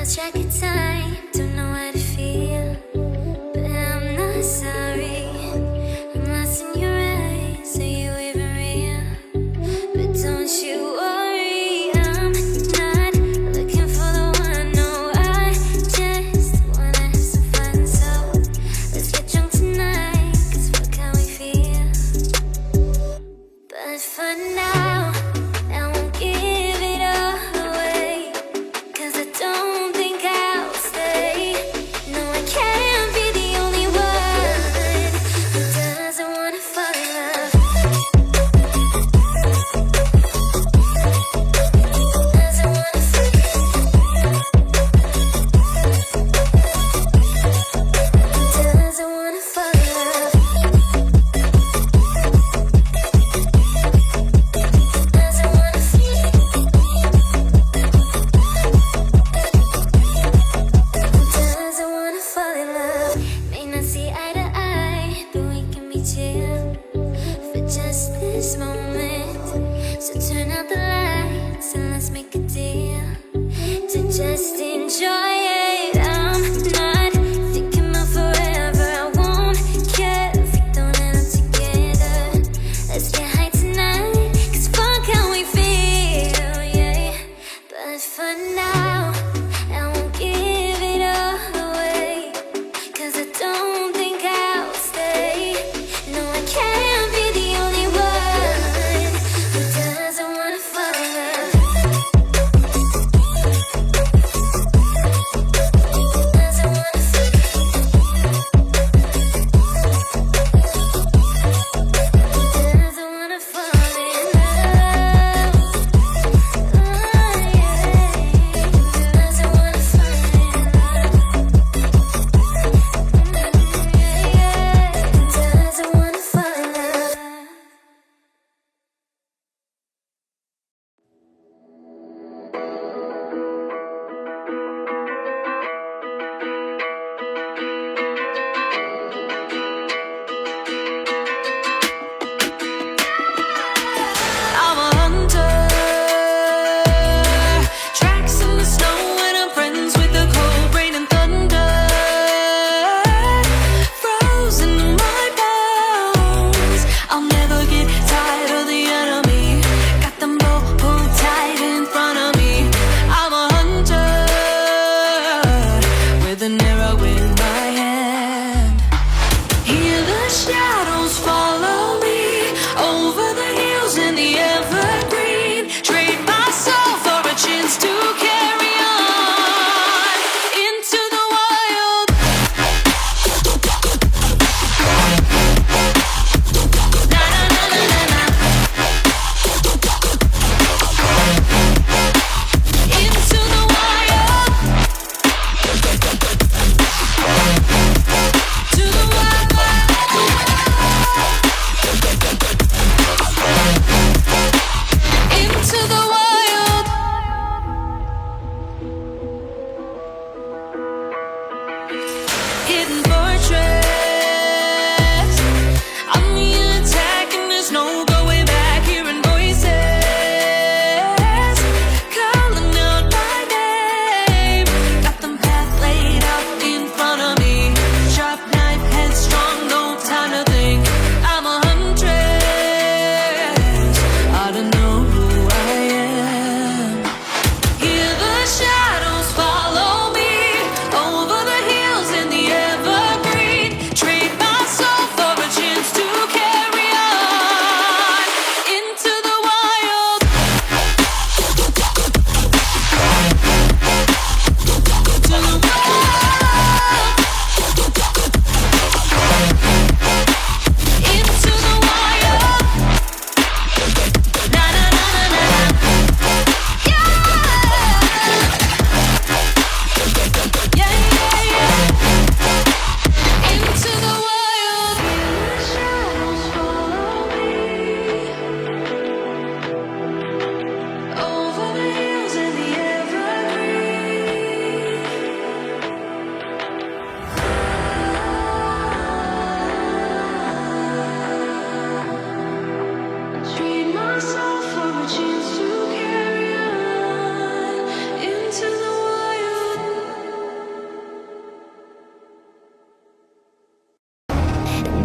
lost track of time, don't know how to feel, but I'm not sorry. I'm lost in your eyes, are you even real? But don't you worry, I'm not looking for the one. No, I just wanna have some fun. So let's get drunk tonight, 'cause fuck how we feel. But for now, I won't give it all away, 'cause I don't think I'll stay. No, I can't be the only one who doesn't wanna fall in love. Doesn't wanna fall in love. Doesn't wanna fall in love. Doesn't wanna feel. Doesn't wanna fall in love. May not see eye to eye, but we can be chill for just this moment. So turn out the lights and let's make a deal to just enjoy it. I'm not thinking about forever. I won't care if we don't end up together. Let's get high tonight, 'cause fuck how we feel, yeah. But for now, I won't give it all away, 'cause I don't think I'll stay. No, I can't be the only one who doesn't wanna fall in love.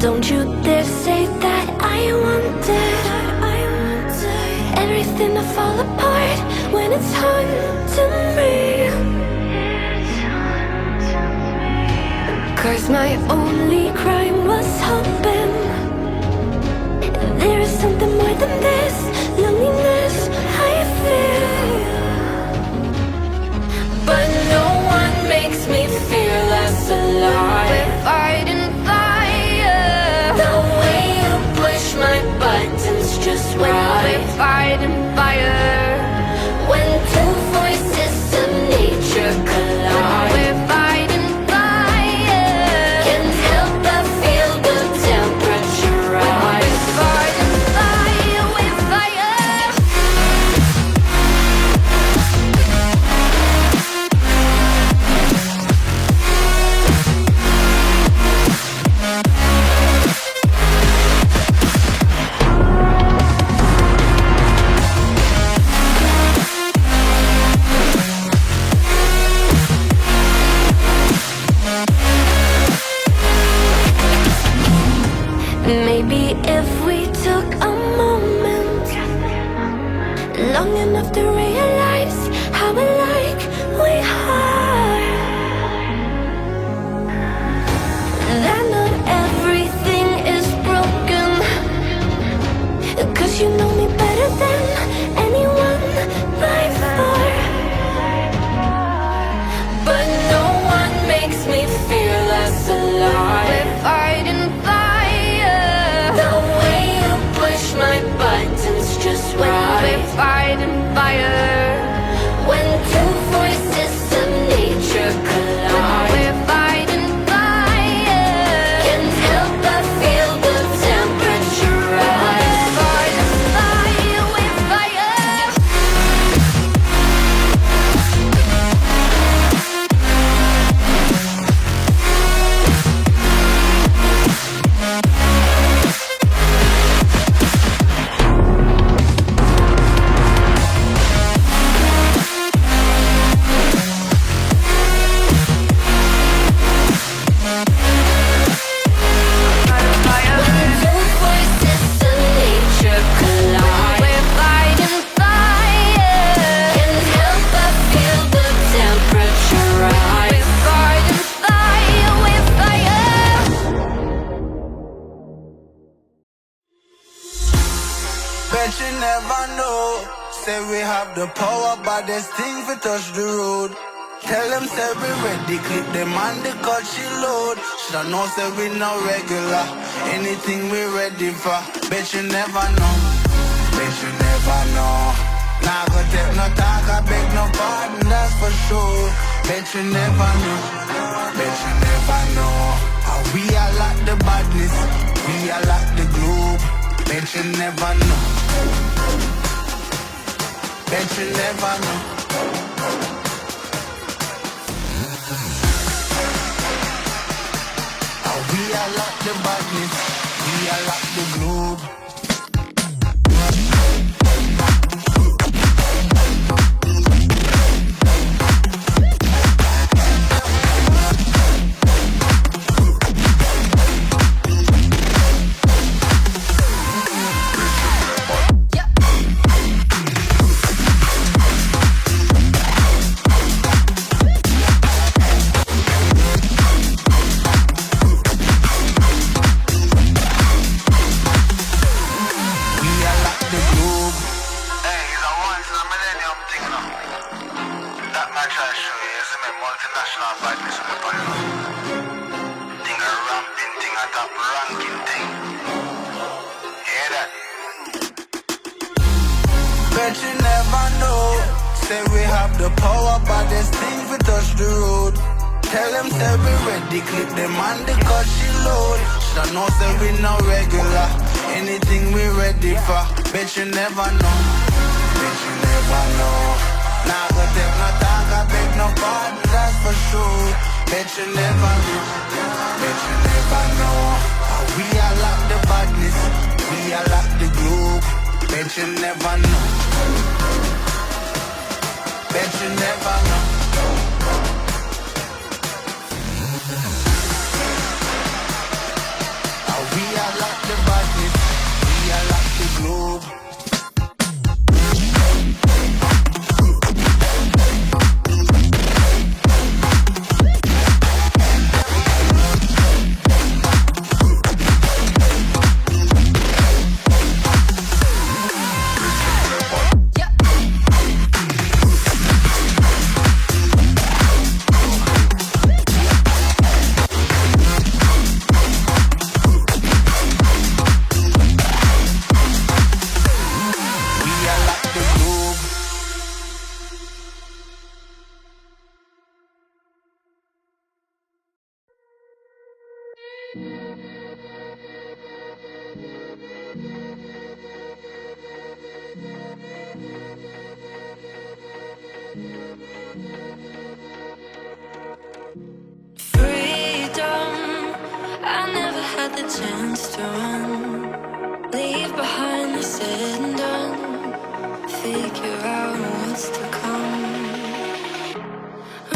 Don't you dare say that I wanted everything to fall apart when it's haunting me. 'Cause my only crime was hoping there is something more than this loneliness I feel. But no one makes me feel less alive. We're fighting fire. The way you push my buttons just right. We're fighting fire. When two voices of nature collide. We're fighting fire. Can't help but feel the temperature rise. We're fighting fire. We're fire. Maybe if we took a moment long enough to realize how alike we are, that not everything is broken. 'Cause you know me better than anyone by far. But no one makes me feel less alive. We're fighting fire. The way you push my buttons just right. We're fighting fire. When two voices of nature collide. We're fighting fire. Can't help but feel the temperature rise. Fighting fire, we're fire. Bet you never know. Say we have the power, but there's things we touch the road. Tell them say we ready, clip them on the cut she load. Shoulda know say we no regular, anything we ready for. Bet you never know, bet you never know. Nah go take no talk, I beg no pardon, that's for sure. Bet you never know, bet you never know. How we are like the badness, we are like the globe. Bet you never know, bet you never know. How we are like the badness, we are like the globe. Multinational badness on the panel. Thing a ramping thing, a top ranking thing. Hear that? Bet you never know. Say we have the power, but there's things we touch the road. Tell them say we ready, clip them on the cut she load. Shoulda know say we no regular, anything we ready for. Bet you never know, bet you never know. Nah go take no talk, I beg no pardon, that's for sure. Bet you never know, bet you never know. How we are like the badness, we are like the globe. Bet you never know, bet you never know. How we Freedom, I never had the chance to run. Leave behind the said and done. Figure out what's to come.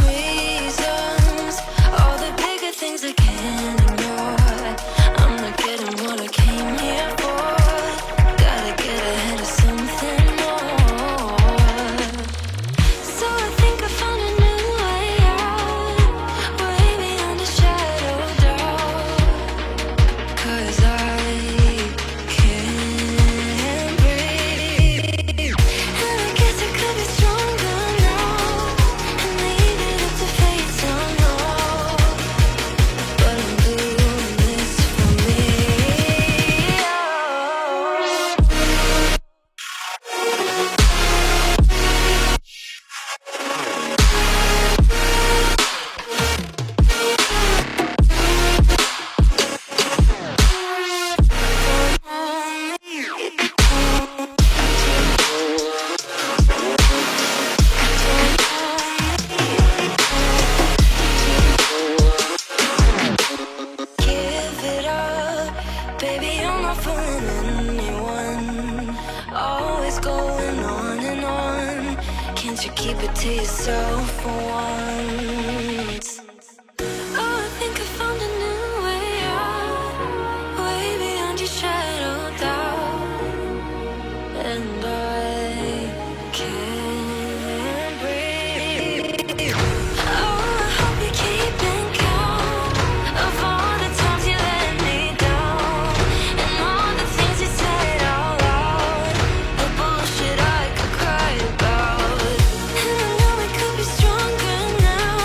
Reasons, all the bigger things I can't ignore. I'm not getting what I came here for. Gotta get ahead of something more. So I think I found a new way out, way beyond a shadow of doubt. 'Cause I can't breathe, and I guess I could be stronger now and leave it up to fate somehow. But I'm doing this for me. Give it up, baby, I'm not fooling anyone. Always going on and on. Can't you keep it to yourself for once? Oh, I think I found a new way out, way beyond your shadow of doubt. And I can't breathe. Oh, I hope you're keeping count of all the times you let me down, and all the things you said out loud, the bullshit I could cry about. And I know we could be stronger now,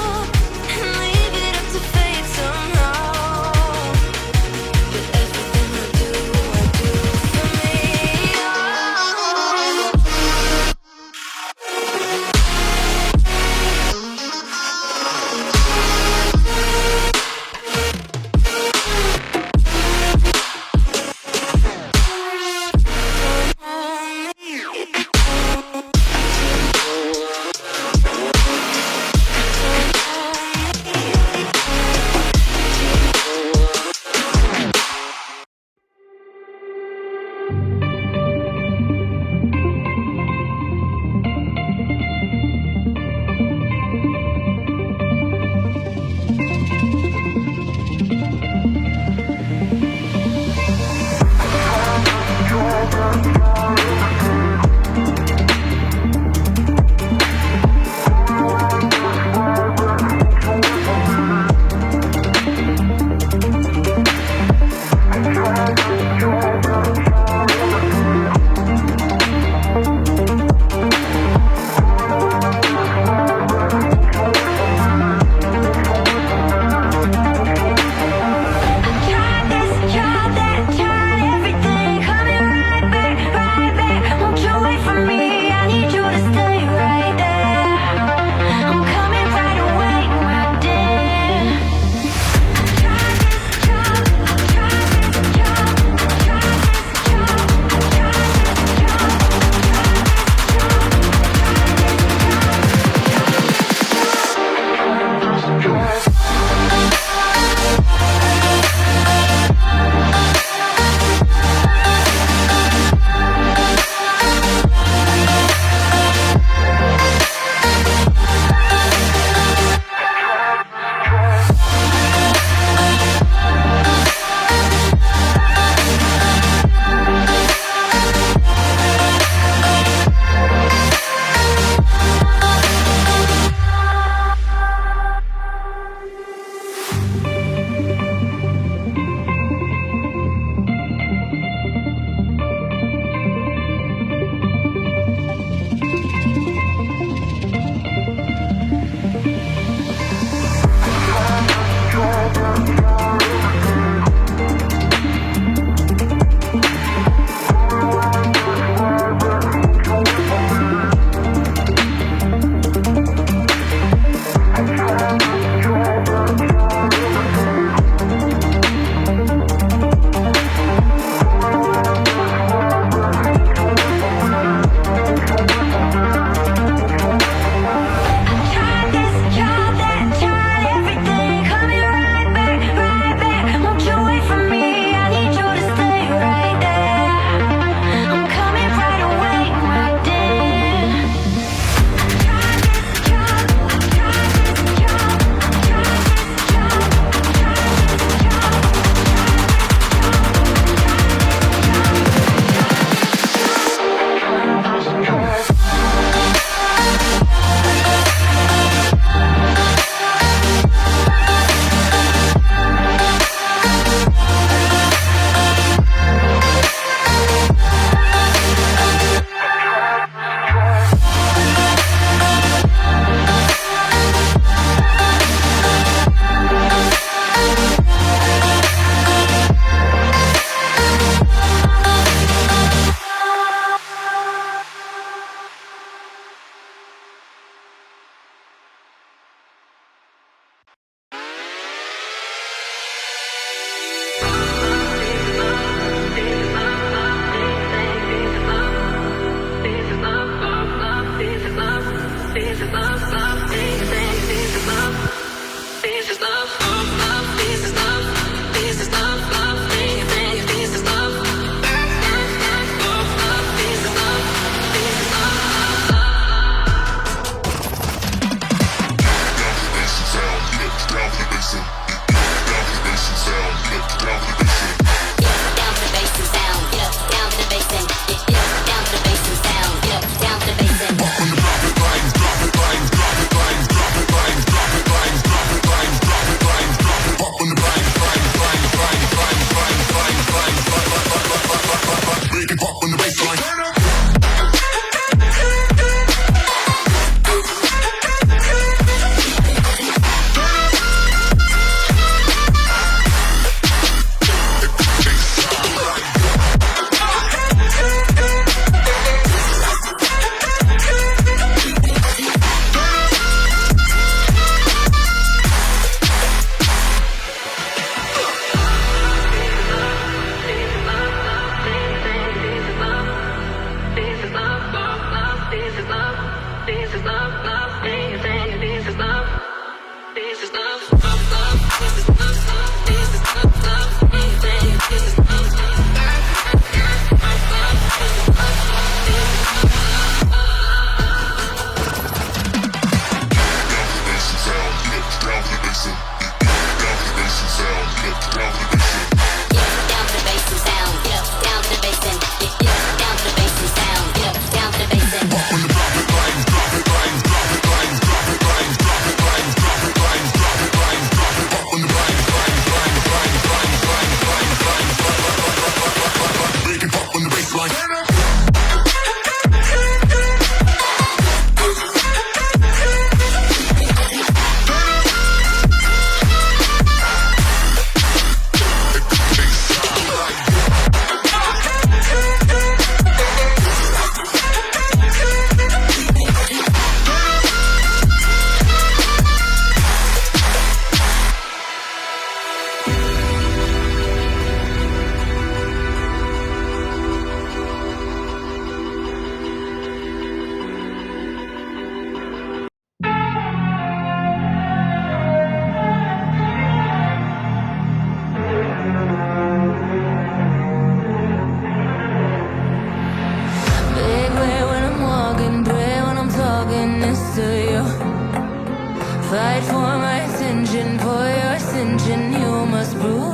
Fight for my attention, for your ascension, you must prove.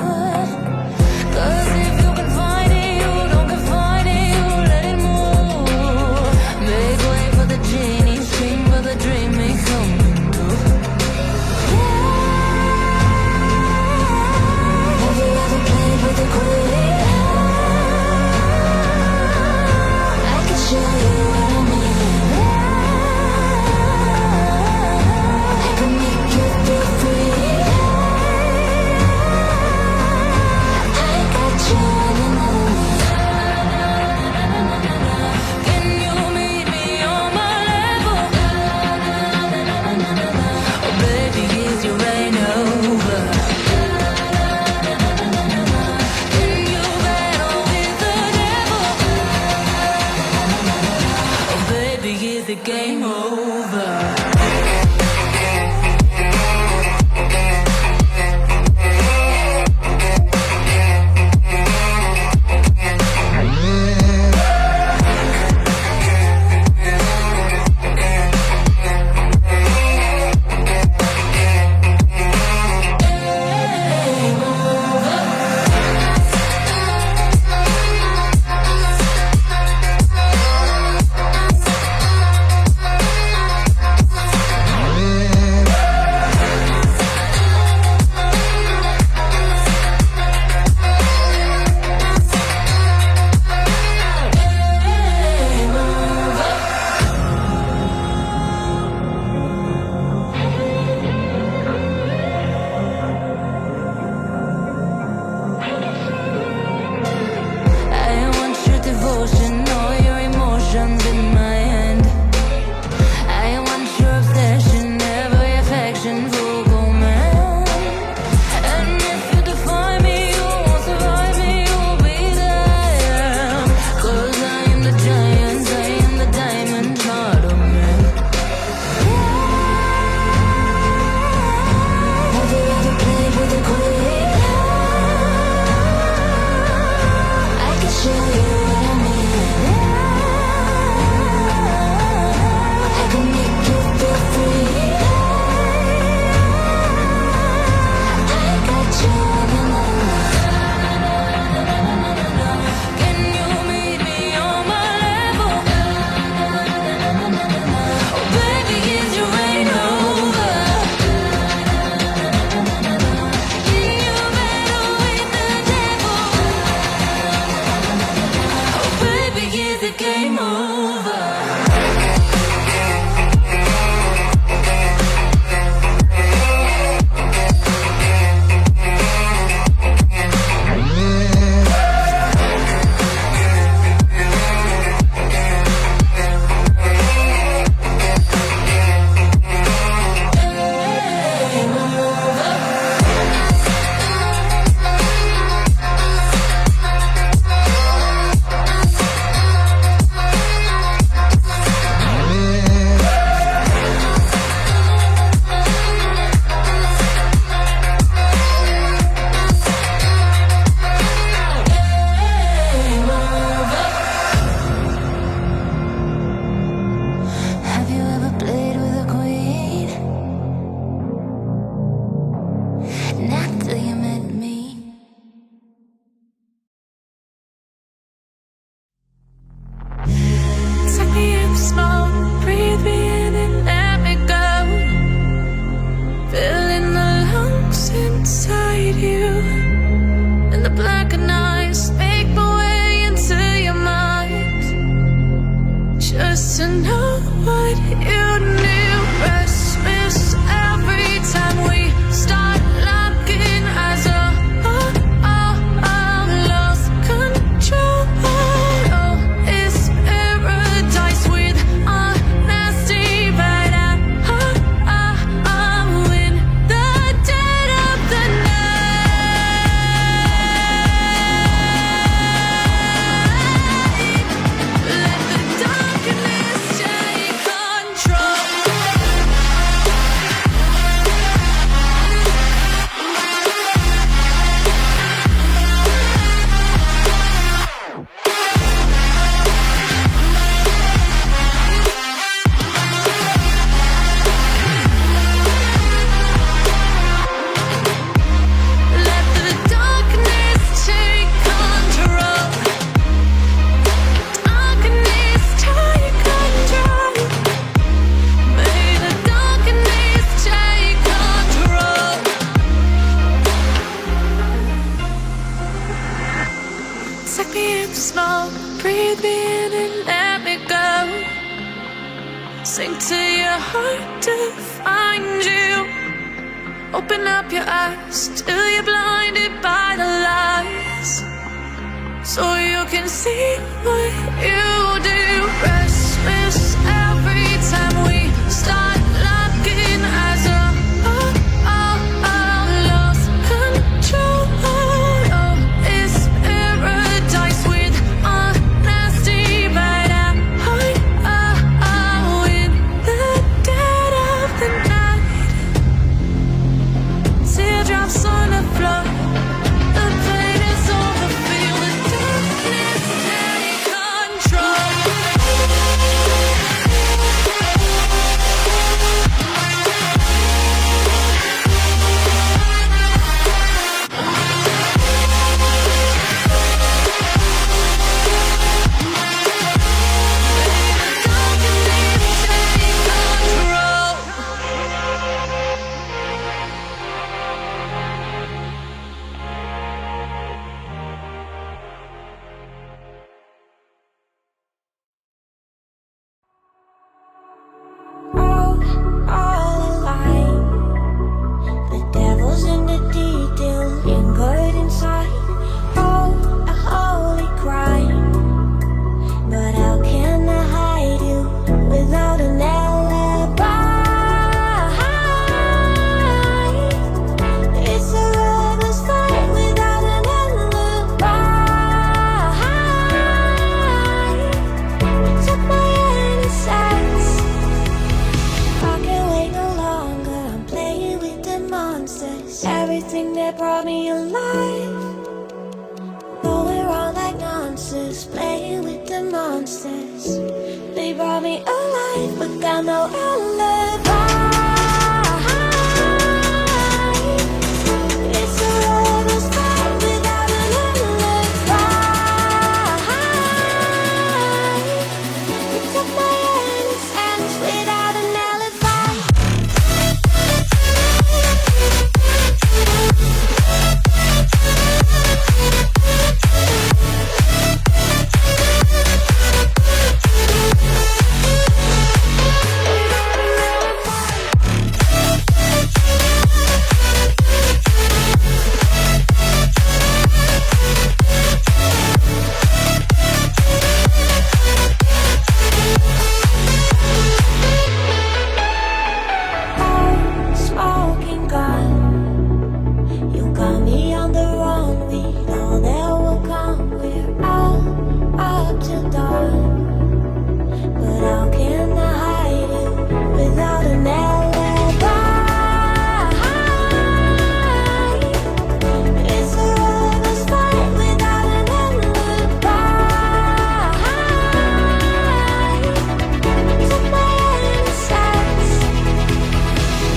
Cause if you can find it, you don't confine it, you let it move. Make way for the genie, scream for the dream, may come true. Have you ever played with a queen? I can show you what I mean. I can make you feel free. breathe me in and let me go. Sink to your heart to find you. Open up your eyes till you're blinded by the lies, so you can see what you do. Restless every time we start looking as a lost control. Oh, it's paradise with honesty, but I'm in the dead of the night. Teardrops on the floor. The pain is over. Feel the darkness take control. All alive. The devil's in the detail, lingered inside. Oh, a holy crime. But how can I hide you without an alibi? It's a lover's fight without an alibi. You took my innocence. I can't wait no longer. I'm playing with the monsters. Everything that brought me alive. Though we're all like monsters, playing with the monsters. They brought me alive, but got no alibi. It's a lover's fight without an alibi. You took my innocence without an alibi. Smoking gun, you got me on the run. We know that will come. We're out up till dawn. But how can I hide you without an alibi? It's a lover's fight without an alibi. Took my innocence.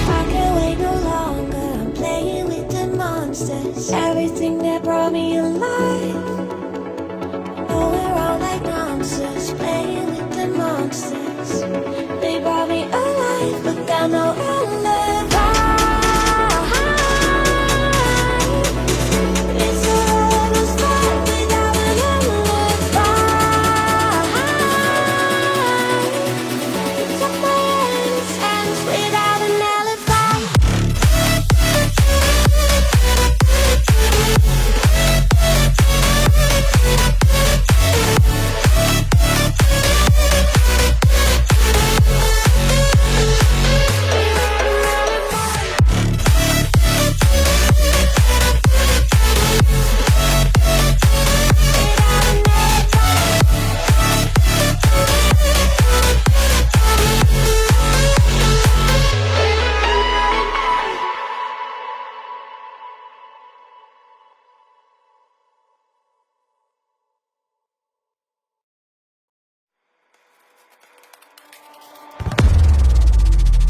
I can't wait no longer. I'm playing with the monsters. Everything that brought me alive. Oh, we're all like monsters, playing with the monsters. They brought me alive, but got no alibi. It's a lover's fight without an alibi. You took my innocence without an alibi.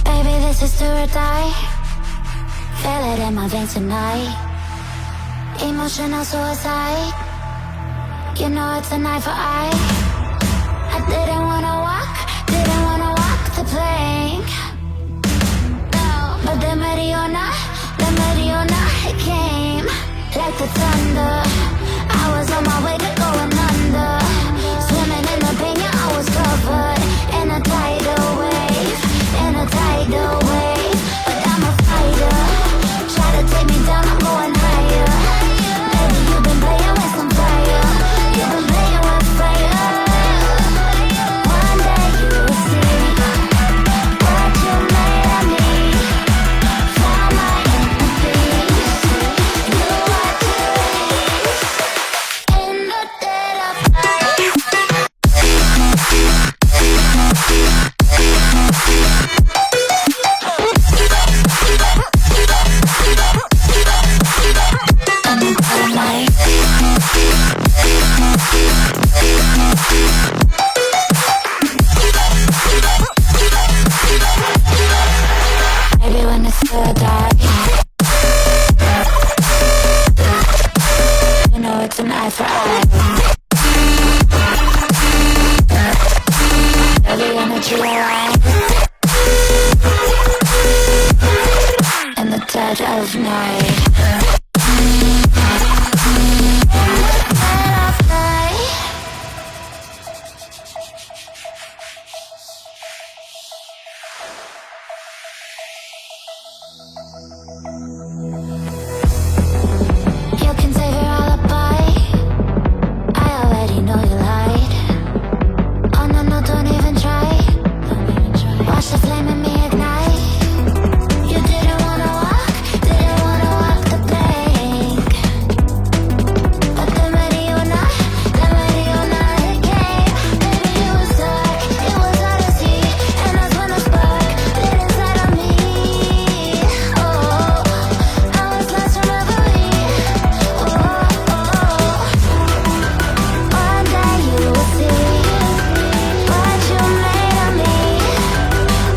Baby, this is do or die. Feel it in my veins tonight. Emotional suicide. You know it's a knife for eye. I didn't wanna walk the plank. No, but the Mariona, it came like the thunder. I was on my way to going under. of night. You can save your alibi. I already know you lied. Oh no, no, don't even try. Watch the flame in me ignite. You didn't wanna walk the plank. But the Mariona came. Baby, it was dark, it was hard to see. And that's when the spark lit inside of me. Oh, I was lost from reverie. One day you will see what you made of me,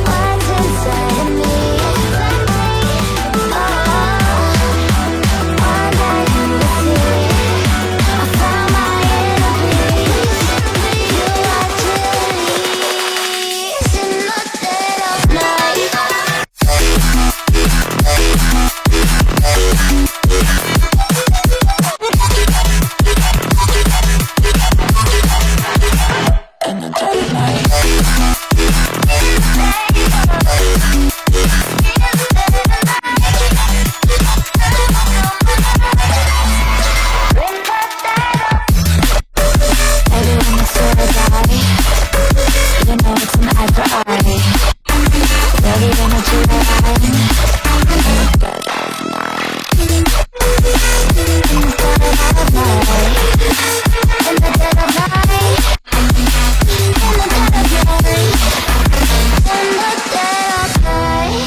what's inside of me. One day you will see I found my inner peace. You are released in the dead of night. In the dead of night. Everyone is swear to die. You know it's an eye for eye. You're the energy that I'm in the dead of night. In the dead of night. In the dead of night. In the dead of night. In the dead of night.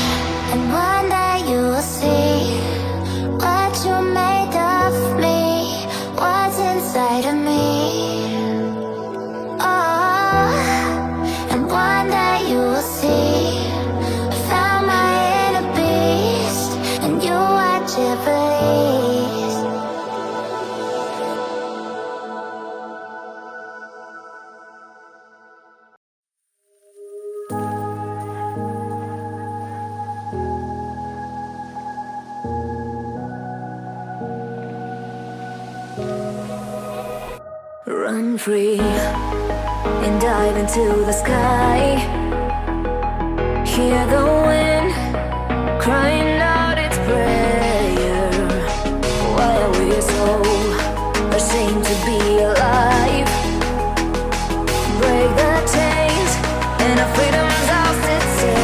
And one day you will see what you made of me, what's inside of me. Oh, and one day you will see I found my inner beast, and you watch it release. Run free and dive into the sky. Hear the wind crying out its prayer. Why are we so ashamed to be alive? Break the chains and our freedom's ours to take.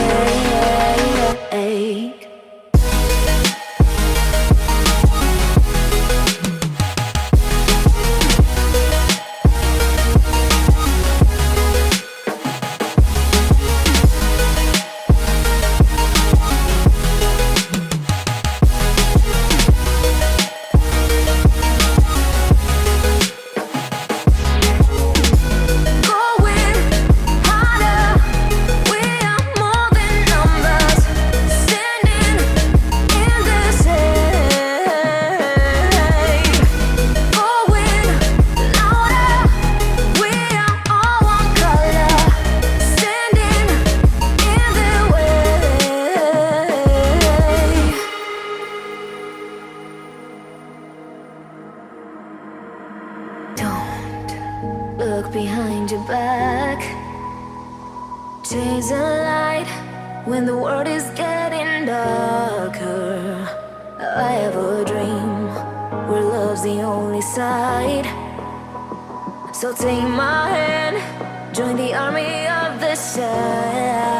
Look behind your back. Chase a light when the world is getting darker. I have a dream where love's the only side. So take my hand, join the army of the shadows.